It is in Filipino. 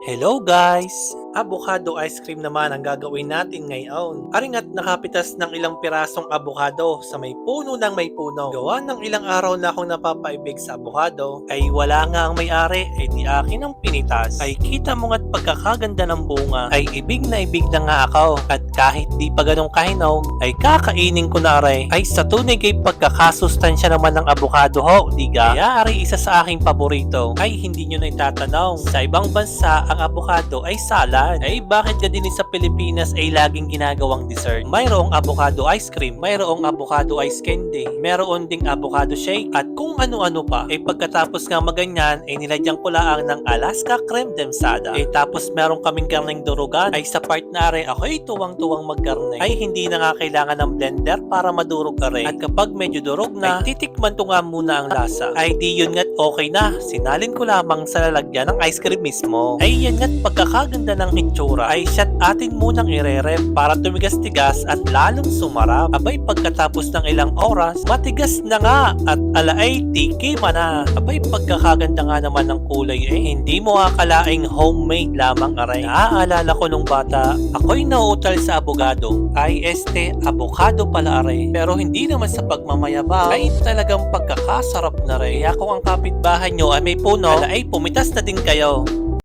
Hello guys! Avocado ice cream naman ang gagawin natin ngayon. Aring at nakapitas ng ilang pirasong avocado sa may puno ng may puno. Gawa ng ilang araw na akong napapaibig sa avocado, ay wala nga ang may-ari, ay di akin ang pinitas. Ay kita mo nga't pagkakaganda ng bunga, ay ibig na nga ako. At kahit di pa ganong kahinog, ay kakainin ko na aray. Ay sa tunay kay pagkakasustansya naman ng avocado ho, diga? Kaya aray isa sa aking paborito. Ay hindi nyo na itatanong, sa ibang bansa ang avocado ay salad. Ay bakit ka din sa Pilipinas ay laging ginagawang dessert? Mayroong avocado ice cream, mayroong avocado ice candy, mayroon ding avocado shake, at kung ano-ano pa. Ay pagkatapos nga maganyan, ay nilagyan ko lang ng Alaska creme densada. Ay tapos meron kaming karneng durugan. Ay sa part na rin, ako ay tuwang-tuwang magkarne. Ay hindi na nga kailangan ng blender para madurog rin. At kapag medyo durog na, ay titikman to nga muna ang lasa. Ay di yun nga't okay na. Sinalin ko lamang sa lalagyan ng ice cream mismo. Ay yan nga't pagkakaganda ng hitsura, ay siya't atin munang irerep para tumigas-tigas at lalong sumarap. Abay pagkatapos ng ilang oras, matigas na nga at alaay tikima na. Abay pagkakaganda nga naman ng kulay, hindi mo akalaing homemade lamang aray. Naaalala ko nung bata, ako'y nauutal sa abogado. Ay avocado pala aray. Pero hindi naman sa pagmamayabang, ay talagang pagkakasarap na rin. Kaya kung ang kapitbahay nyo ay may puno, alaay pumitas na din kayo.